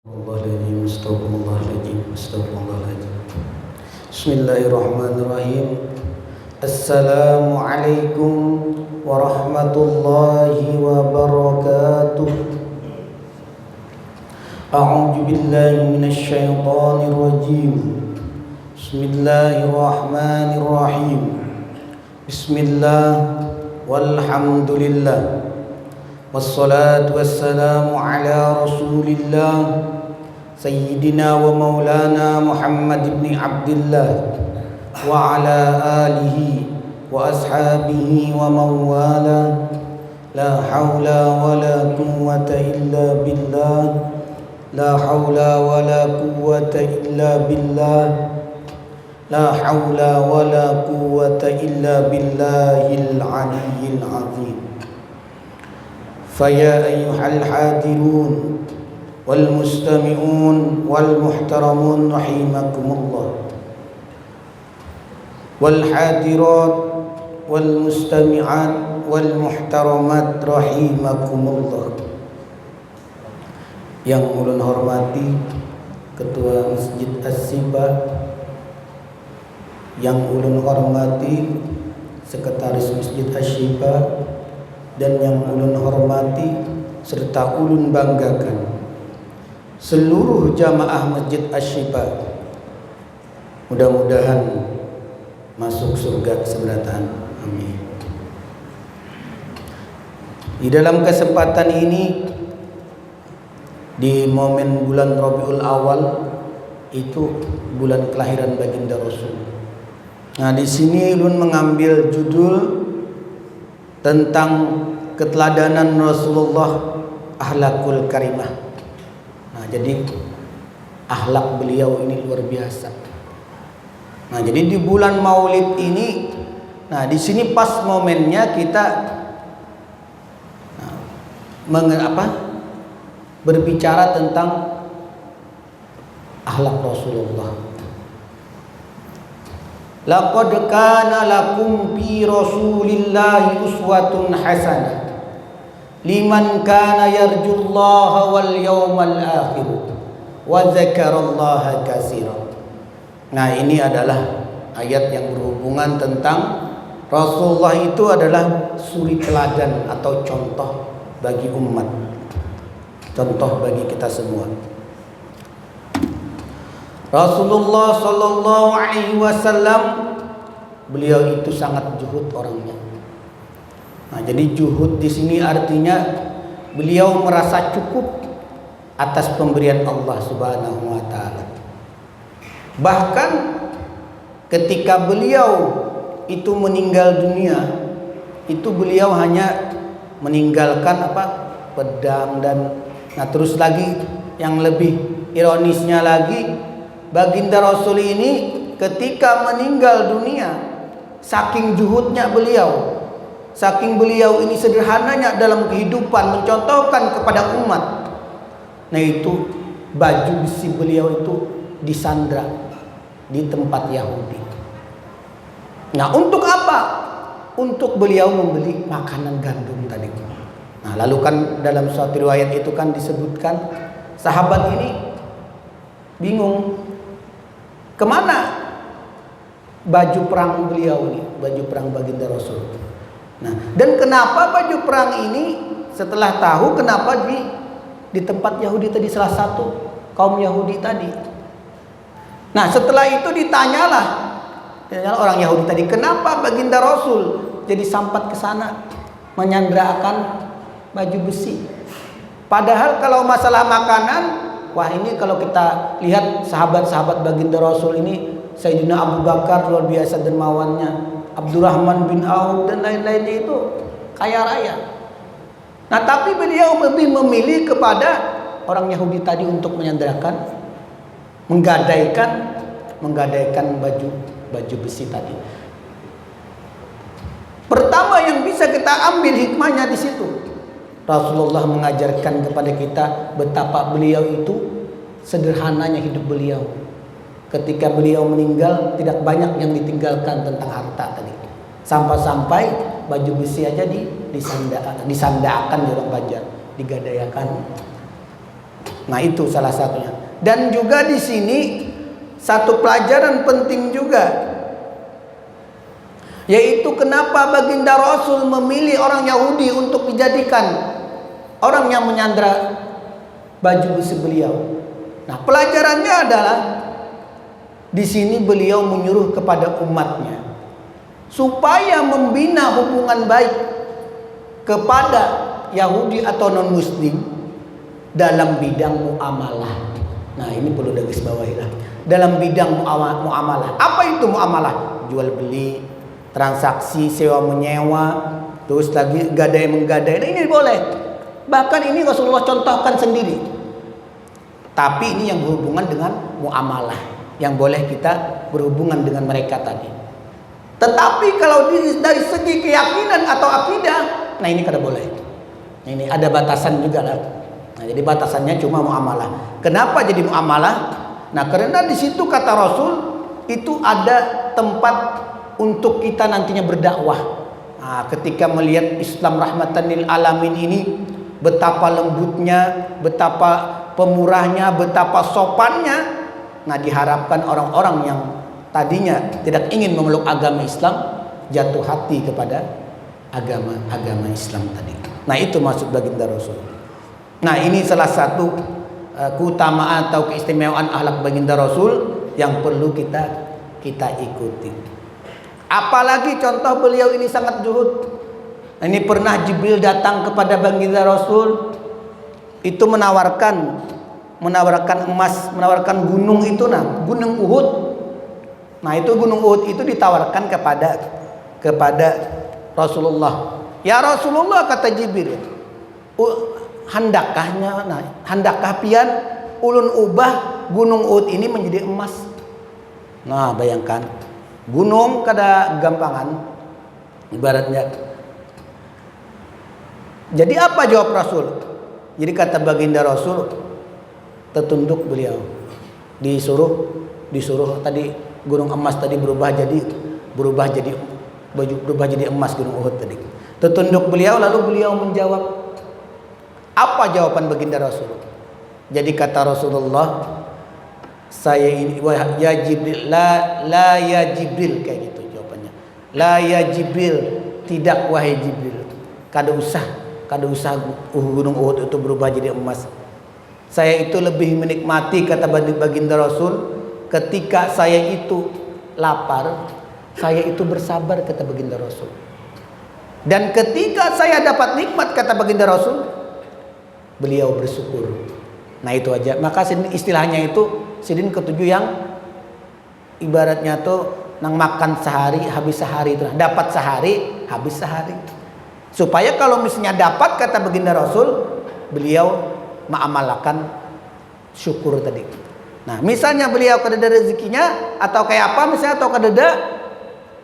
Astagfirullahaladzim. Bismillahirrahmanirrahim. Assalamualaikum warahmatullahi wabarakatuh. A'udzu billahi minasy syaithanir rajim. Bismillahirrahmanirrahim. Bismillah walhamdulillah. Wassalatu wassalamu ala Rasulillah Sayyidina wa maulana Muhammad ibn Abdullah wa ala alihi wa ashabihi wa mawala. La hawla wa la quwwata illa billah. La hawla wa la quwwata illa billah. La hawla wa la quwwata illa billahil aliyyil azim. Faya ayyuhal hadirun wal mustami'un wal muhtaramun rahimakumullah. Wal hadirat wal mustami'at wal muhtaramat rahimakumullah. Yang ulun hormati Ketua Masjid As-Siba, yang ulun hormati Sekretaris Masjid As-Siba, dan yang ulun hormati serta ulun banggakan seluruh jamaah Masjid Asy-Syifa, mudah-mudahan masuk surga kesemberatan. Amin. Di dalam kesempatan ini, di momen bulan Rabiul Awal, itu bulan kelahiran baginda Rasul. Nah, di sini ulun mengambil judul tentang keteladanan Rasulullah, akhlakul karimah. Nah, jadi akhlak beliau ini luar biasa. Nah, jadi di bulan Maulid ini, nah di sini pas momennya kita berbicara tentang akhlak Rasulullah. Laqad kana lakum fi Rasulillahi uswatun hasanah liman kana yarjullaha wal yawmal akhir wa dzakarallaha katsiran. Nah, ini adalah ayat yang berhubungan tentang Rasulullah itu adalah suri teladan atau contoh bagi umat, contoh bagi kita semua. Rasulullah sallallahu alaihi wasallam, beliau itu sangat zuhud orangnya. Nah, jadi zuhud di sini artinya beliau merasa cukup atas pemberian Allah Subhanahu wa taala. Bahkan ketika beliau itu meninggal dunia, itu beliau hanya meninggalkan pedang dan terus lagi yang lebih ironisnya lagi, baginda Rasul ini ketika meninggal dunia, saking zuhudnya beliau, saking beliau ini sederhananya dalam kehidupan, mencontohkan kepada umat. Nah, itu baju besi beliau itu disandra di tempat Yahudi. Nah, untuk apa? Untuk beliau membeli makanan gandum tadi. Nah, lalu kan dalam suatu riwayat itu kan disebutkan sahabat ini bingung, kemana baju perang beliau ini, baju perang baginda Rasul. Nah, dan kenapa baju perang ini setelah tahu kenapa di tempat Yahudi tadi, salah satu kaum Yahudi tadi. Nah, setelah itu ditanyalah orang Yahudi tadi, kenapa baginda Rasul jadi sampat ke sana menyandrakan baju besi. Padahal kalau masalah makanan, wah ini kalau kita lihat sahabat-sahabat baginda Rasul ini, Sayyidina Abu Bakar luar biasa dermawannya, Abdurrahman bin Auf dan lain-lainnya itu kaya raya. Nah, tapi beliau lebih memilih kepada orang Yahudi tadi untuk menyandarkan, menggadaikan baju besi tadi. Pertama yang bisa kita ambil hikmahnya di situ, Rasulullah mengajarkan kepada kita betapa beliau itu sederhananya hidup beliau. Ketika beliau meninggal, tidak banyak yang ditinggalkan tentang harta tadi. Sampai-sampai baju besi aja disandakan di orang Banjar, digadayakan. Nah, itu salah satunya. Dan juga di sini satu pelajaran penting juga, yaitu kenapa baginda Rasul memilih orang Yahudi untuk dijadikan orang yang menyandra baju besi beliau. Nah, pelajarannya adalah di sini beliau menyuruh kepada umatnya supaya membina hubungan baik kepada Yahudi atau non-Muslim dalam bidang muamalah. Nah, ini perlu digarisbawahi lah. Dalam bidang muamalah. Apa itu muamalah? Jual beli, transaksi, sewa menyewa, terus lagi gadai menggadai. Nah, ini boleh. Bahkan ini Rasulullah contohkan sendiri. Tapi ini yang berhubungan dengan muamalah, yang boleh kita berhubungan dengan mereka tadi. Tetapi kalau dari segi keyakinan atau akidah, nah ini kada boleh. Ini ada batasan juga lah. Nah, jadi batasannya cuma muamalah. Kenapa jadi muamalah? Nah, karena di situ kata Rasul itu ada tempat untuk kita nantinya berdakwah. Nah, ketika melihat Islam rahmatan lil alamin ini, betapa lembutnya, betapa pemurahnya, betapa sopannya. Nah, diharapkan orang-orang yang tadinya tidak ingin memeluk agama Islam jatuh hati kepada agama Islam tadi. Nah, itu maksud baginda Rasul. Nah, ini salah satu keutamaan atau keistimewaan akhlak baginda Rasul yang perlu kita ikuti. Apalagi contoh beliau ini sangat zuhud. Ini pernah Jibril datang kepada baginda Rasul, itu menawarkan emas, menawarkan gunung itu, nah gunung Uhud. Nah, itu gunung Uhud itu ditawarkan kepada Rasulullah. Ya Rasulullah, kata Jibril, handakkah pian ulun ubah gunung Uhud ini menjadi emas. Nah, bayangkan, gunung kada gampangan ibaratnya. Jadi apa jawab Rasul? Jadi kata baginda Rasul, tertunduk beliau, disuruh tadi gunung emas tadi berubah jadi emas gunung Uhud tadi. Tertunduk beliau, lalu beliau menjawab. Apa jawaban baginda Rasul? Jadi kata Rasulullah, saya ini ya Jibril, la ya Jibril, kayak gitu jawabannya. La ya Jibril, tidak wahai Jibril. Kada usah gunung Uhud itu berubah jadi emas. Saya itu lebih menikmati, kata baginda Rasul, ketika saya itu lapar, saya itu bersabar, kata baginda Rasul. Dan ketika saya dapat nikmat, kata baginda Rasul, beliau bersyukur. Nah, itu aja. Maka istilahnya itu sidin ketujuh yang ibaratnya tuh nang makan sehari habis sehari itu. Dapat sehari habis sehari. Supaya kalau misalnya dapat, kata baginda Rasul, beliau mengamalkan syukur tadi. Nah, misalnya beliau kededa rezekinya atau kayak apa misalnya, atau kededa,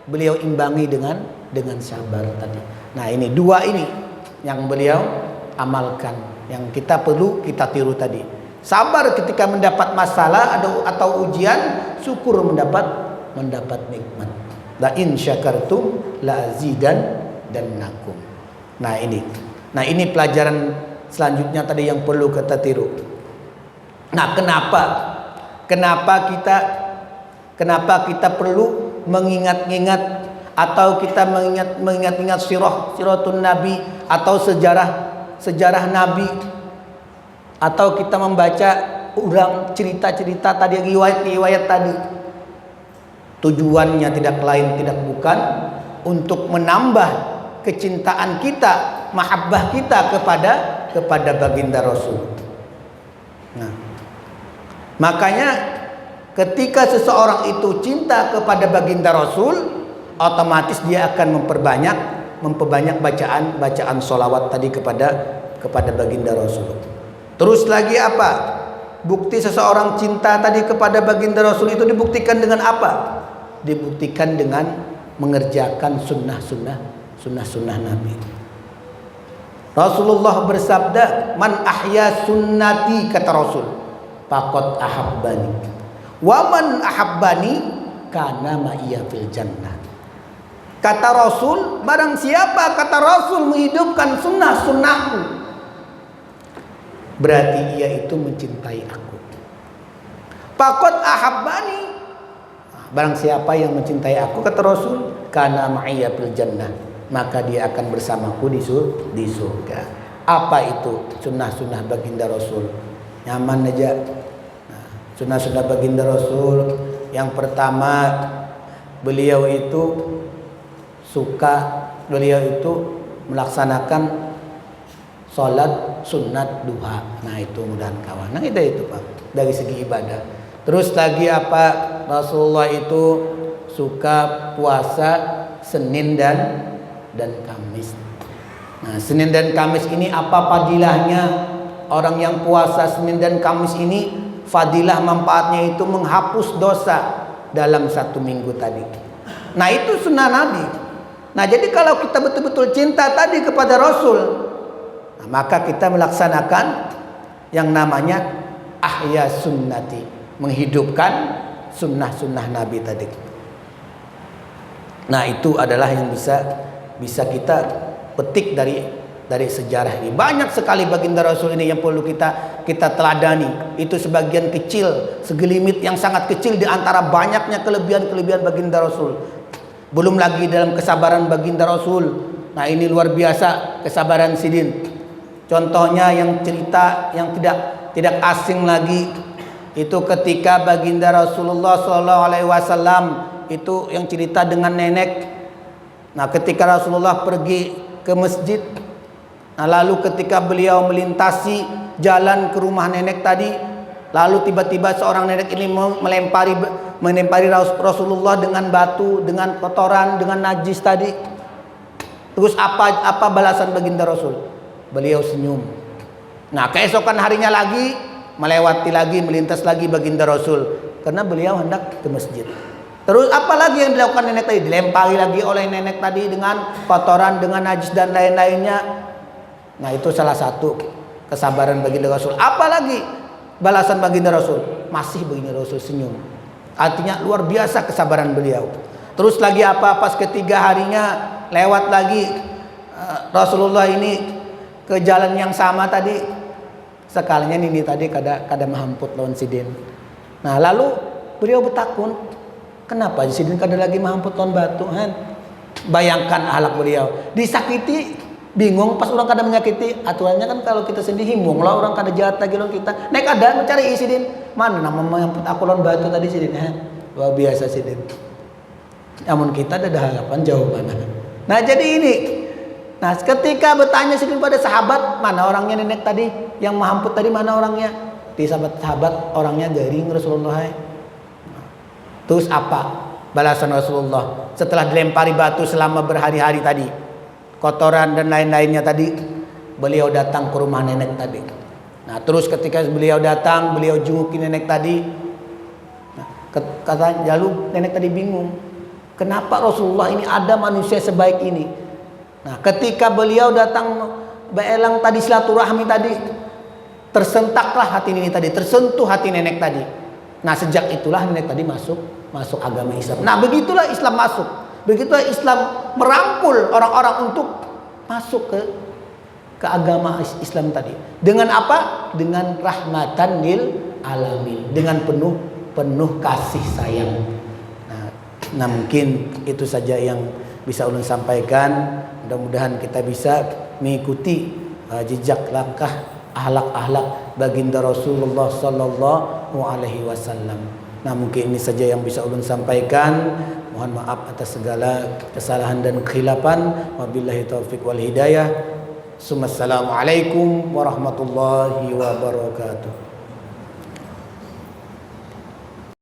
beliau imbangi dengan sabar tadi. Nah, ini dua ini yang beliau amalkan, yang kita perlu kita tiru tadi. Sabar ketika mendapat masalah atau ujian, syukur mendapat nikmat. La in syakartum la azidannakum. Nah, ini pelajaran selanjutnya tadi yang perlu kita tiru. Nah, kenapa kita perlu mengingat-ingat atau kita mengingat siratun Nabi atau sejarah Nabi, atau kita membaca ulang cerita-cerita tadi, riwayat tadi. Tujuannya tidak lain tidak bukan untuk menambah kecintaan kita, mahabbah kita kepada baginda Rasul. Nah, makanya ketika seseorang itu cinta kepada baginda Rasul, otomatis dia akan memperbanyak bacaan sholawat tadi kepada baginda Rasul. Terus lagi apa? Bukti seseorang cinta tadi kepada baginda Rasul itu dibuktikan dengan apa? Dibuktikan dengan mengerjakan sunnah Nabi. Rasulullah bersabda, man ahya sunnati, kata Rasul, faqad ahabbani, wa man ahabbani kana ma'iya fil jannah. Kata Rasul, barang siapa, kata Rasul, menghidupkan sunnahku, berarti ia itu mencintai aku. Faqad ahabbani, barang siapa yang mencintai aku, kata Rasul, kana ma'iyya fil jannah, maka dia akan bersamaku di surga. Apa itu sunnah-sunnah baginda Rasul? Nyaman aja. Nah, sunnah-sunnah baginda Rasul, yang pertama, beliau itu melaksanakan sholat sunat duha. Nah itu mudahan kawan. Nah itu Pak, dari segi ibadah. Terus lagi apa? Rasulullah itu suka puasa Senin dan Kamis. Nah Senin dan Kamis ini apa fadilahnya? Orang yang puasa Senin dan Kamis ini, fadilah manfaatnya itu menghapus dosa dalam 1 minggu tadi. Nah itu sunnah Nabi. Nah jadi kalau kita betul-betul cinta tadi kepada Rasul, nah, maka kita melaksanakan yang namanya ahya sunnati, menghidupkan sunnah-sunnah Nabi tadi. Nah itu adalah yang bisa kita petik dari sejarah ini. Banyak sekali baginda Rasul ini yang perlu kita teladani. Itu sebagian kecil, segelimit yang sangat kecil di antara banyaknya kelebihan-kelebihan baginda Rasul. Belum lagi dalam kesabaran baginda Rasul. Nah ini luar biasa kesabaran Sidin. Contohnya yang cerita yang tidak asing lagi, itu ketika baginda Rasulullah SAW itu yang cerita dengan nenek. Nah ketika Rasulullah pergi ke masjid, nah lalu ketika beliau melintasi jalan ke rumah nenek tadi, lalu tiba-tiba seorang nenek ini melempari Rasulullah dengan batu, dengan kotoran, dengan najis tadi. Terus apa balasan baginda Rasul? Beliau senyum. Nah keesokan harinya lagi melintas lagi baginda Rasul, karena beliau hendak ke masjid. Terus apa lagi yang dilakukan nenek tadi? Dilempari lagi oleh nenek tadi dengan kotoran, dengan najis dan lain-lainnya. Nah itu salah satu kesabaran baginda Rasul. Apalagi balasan baginda Rasul? Masih baginda Rasul senyum. Artinya luar biasa kesabaran beliau. Terus lagi apa? Pas ketiga harinya lewat lagi Rasulullah ini ke jalan yang sama tadi. Sekalinya ini tadi kada mahamput lawan Sidin. Nah lalu beliau bertakun, kenapa Sidin kada lagi mahamput lawan batu? Bayangkan ahlak beliau, disakiti bingung, pas orang kada menyakiti. Aturannya kan kalau kita sendiri himbung lah, orang kada jahat lagi lawan kita. Naik ada mencari Sidin, mana nama mahamput aku lawan batu tadi Sidin. Luar biasa Sidin. Namun kita ada harapan jawabannya. Nah jadi ini. Nah ketika bertanya Sidin pada sahabat, mana orangnya nenek tadi yang mahamput tadi, mana orangnya? Di sahabat orangnya garing Rasulullah. Terus apa balasan Rasulullah setelah dilempari batu selama berhari-hari tadi, kotoran dan lain-lainnya tadi? Beliau datang ke rumah nenek tadi. Nah terus ketika beliau datang, beliau jungukin nenek tadi. Nah, kata lalu nenek tadi bingung, kenapa Rasulullah ini ada manusia sebaik ini? Nah ketika beliau datang beelang tadi, silaturahmi tadi, tersentaklah hati ini tadi, tersentuh hati nenek tadi. Nah sejak itulah nenek tadi masuk agama Islam. Nah begitulah Islam masuk, begitulah Islam merangkul orang-orang untuk masuk ke agama Islam tadi. Dengan apa? Dengan rahmatan lil alamin, dengan penuh kasih sayang. Nah mungkin itu saja yang bisa ulun sampaikan. Mudah-mudahan kita bisa mengikuti jejak langkah akhlak baginda Rasulullah sallallahu alaihi wasallam. Nah mungkin ini saja yang bisa ulun sampaikan. Mohon maaf atas segala kesalahan dan khilafan. Wabillahi taufik wal hidayah. Assalamualaikum warahmatullahi wabarakatuh.